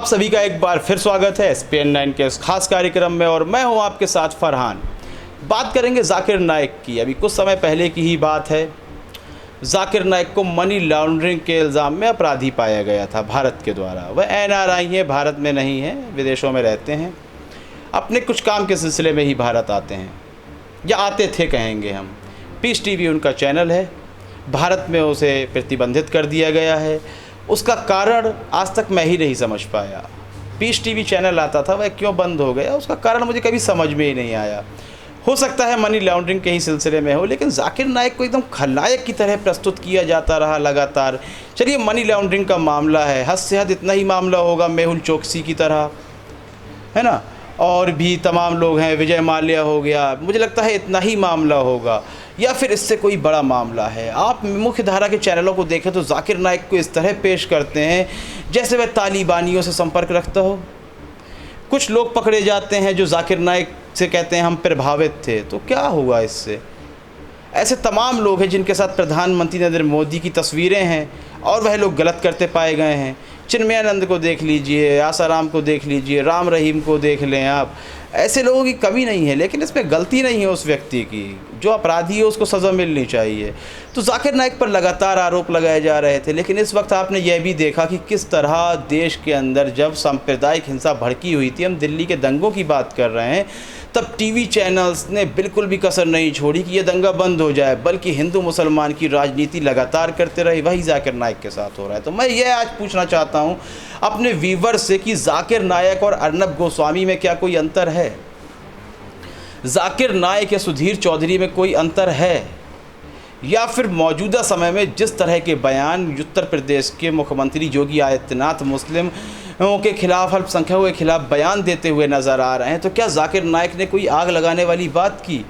आप सभी का एक बार फिर स्वागत है SPN9 के इस खास कार्यक्रम में और मैं हूं आपके साथ फरहान। बात करेंगे जाकिर नाइक की। अभी कुछ समय पहले की ही बात है, जाकिर नाइक को मनी लॉन्ड्रिंग के इल्ज़ाम में अपराधी पाया गया था भारत के द्वारा। वह NRI है, भारत में नहीं है, विदेशों में रहते हैं, अपने कुछ काम के सिलसिले में ही भारत आते हैं या आते थे कहेंगे हम। पीस टीवी उनका चैनल है, भारत में उसे प्रतिबंधित कर दिया गया है। उसका कारण आज तक मैं ही नहीं समझ पाया। पीस टीवी चैनल आता था, वह क्यों बंद हो गया, उसका कारण मुझे कभी समझ में ही नहीं आया। हो सकता है मनी लॉन्ड्रिंग के ही सिलसिले में हो, लेकिन जाकिर नाइक को एकदम खलनायक की तरह प्रस्तुत किया जाता रहा लगातार। चलिए, मनी लॉन्ड्रिंग का मामला है, हद से हद इतना ही मामला होगा मेहुल चोकसी की तरह, है ना, और भी तमाम लोग हैं, विजय माल्या हो गया, मुझे लगता है इतना ही मामला होगा, या फिर इससे कोई बड़ा मामला है। आप मुख्य धारा के चैनलों को देखें तो जाकिर नाइक को इस तरह पेश करते हैं जैसे वह तालिबानियों से संपर्क रखता हो। कुछ लोग पकड़े जाते हैं जो जाकिर नाइक से कहते हैं हम प्रभावित थे, तो क्या हुआ इससे? ऐसे तमाम लोग हैं जिनके साथ प्रधानमंत्री नरेंद्र मोदी की तस्वीरें हैं और वह लोग गलत करते पाए गए हैं। चिन्मयानंद को देख लीजिए, आसाराम को देख लीजिए, राम रहीम को देख लें आप। ऐसे लोगों की कमी नहीं है, लेकिन इसमें गलती नहीं है उस व्यक्ति की। जो अपराधी है उसको सज़ा मिलनी चाहिए। तो जाकिर नाइक पर लगातार आरोप लगाए जा रहे थे, लेकिन इस वक्त आपने यह भी देखा कि किस तरह देश के अंदर जब सांप्रदायिक हिंसा भड़की हुई थी, हम दिल्ली के दंगों की बात कर रहे हैं, तब टीवी चैनल्स ने बिल्कुल भी कसर नहीं छोड़ी कि यह दंगा बंद हो जाए, बल्कि हिंदू मुसलमान की राजनीति लगातार करते रहे। वही जाकिर नाइक के साथ हो रहा है। तो मैं ये आज पूछना चाहता हूँ अपने व्यूवर से कि जाकिर नाइक और अर्नब गोस्वामी में क्या कोई अंतर है? जाकिर नाइक या सुधीर चौधरी में कोई अंतर है? या फिर मौजूदा समय में जिस तरह के बयान उत्तर प्रदेश के मुख्यमंत्री योगी आदित्यनाथ मुस्लिमों के खिलाफ, अल्पसंख्यकों के खिलाफ बयान देते हुए नज़र आ रहे हैं, तो क्या जाकिर नाइक ने कोई आग लगाने वाली बात की?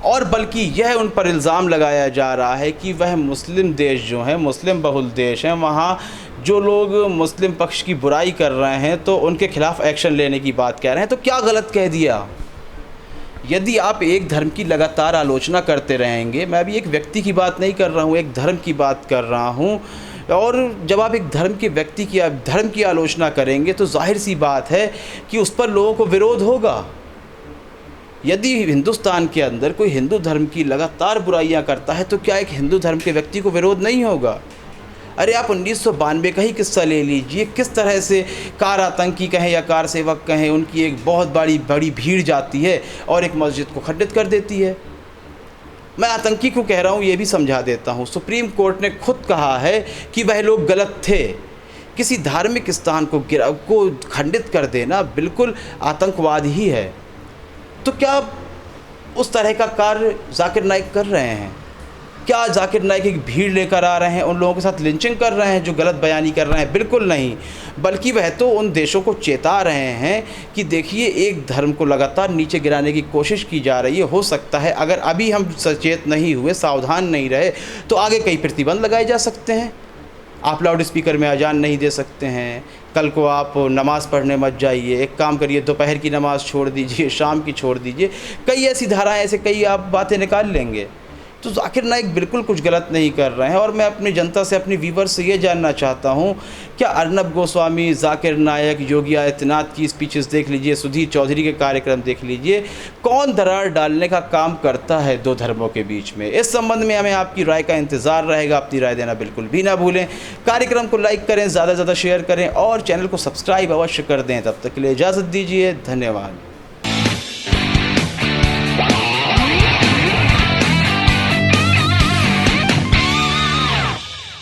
और बल्कि यह उन पर इल्ज़ाम लगाया जा रहा है कि वह मुस्लिम देश जो हैं, मुस्लिम बहुल देश हैं, वहाँ जो लोग मुस्लिम पक्ष की बुराई कर रहे हैं तो उनके खिलाफ एक्शन लेने की बात कह रहे हैं। तो क्या गलत कह दिया? यदि आप एक धर्म की लगातार आलोचना करते रहेंगे, मैं अभी एक व्यक्ति की बात नहीं कर रहा हूँ, एक धर्म की बात कर रहा हूँ, और जब आप एक धर्म के व्यक्ति की धर्म की आलोचना करेंगे तो जाहिर सी बात है कि उस पर लोगों को विरोध होगा। यदि हिंदुस्तान के अंदर कोई हिंदू धर्म की लगातार बुराइयां करता है तो क्या एक हिंदू धर्म के व्यक्ति को विरोध नहीं होगा? अरे आप 1992 का ही किस्सा ले लीजिए, किस तरह से कार आतंकी कहें या कार सेवक कहें, उनकी एक बहुत बड़ी भीड़ जाती है और एक मस्जिद को खंडित कर देती है। मैं आतंकी को कह रहा हूँ ये भी समझा देता हूँ, सुप्रीम कोर्ट ने खुद कहा है कि वह लोग गलत थे। किसी धार्मिक स्थान को खंडित कर देना बिल्कुल आतंकवाद ही है। तो क्या उस तरह का कार्य जाकिर नाइक कर रहे हैं? क्या जाकिर नाइक एक भीड़ लेकर आ रहे हैं, उन लोगों के साथ लिंचिंग कर रहे हैं जो गलत बयानी कर रहे हैं? बिल्कुल नहीं, बल्कि वह तो उन देशों को चेता रहे हैं कि देखिए एक धर्म को लगातार नीचे गिराने की कोशिश की जा रही है। हो सकता है अगर अभी हम सचेत नहीं हुए, सावधान नहीं रहे, तो आगे कई प्रतिबंध लगाए जा सकते हैं। आप लाउड स्पीकर में अजान नहीं दे सकते हैं, कल को आप नमाज़ पढ़ने मत जाइए, एक काम करिए दोपहर की नमाज़ छोड़ दीजिए, शाम की छोड़ दीजिए, कई ऐसी धाराएं, ऐसे कई आप बातें निकाल लेंगे। तो जाकिर नाइक बिल्कुल कुछ गलत नहीं कर रहे हैं। और मैं अपनी जनता से, अपनी व्यूवर से ये जानना चाहता हूँ, क्या अर्नब गोस्वामी, जाकिर नाइक, योगी आदित्यनाथ की स्पीचेस देख लीजिए, सुधीर चौधरी के कार्यक्रम देख लीजिए, कौन दरार डालने का काम करता है दो धर्मों के बीच में? इस संबंध में हमें आपकी राय का इंतज़ार रहेगा। अपनी राय देना बिल्कुल भी ना भूलें। कार्यक्रम को लाइक करें, ज़्यादा से ज़्यादा शेयर करें और चैनल को सब्सक्राइब अवश्य कर दें। तब तक के लिए इजाज़त दीजिए, धन्यवाद।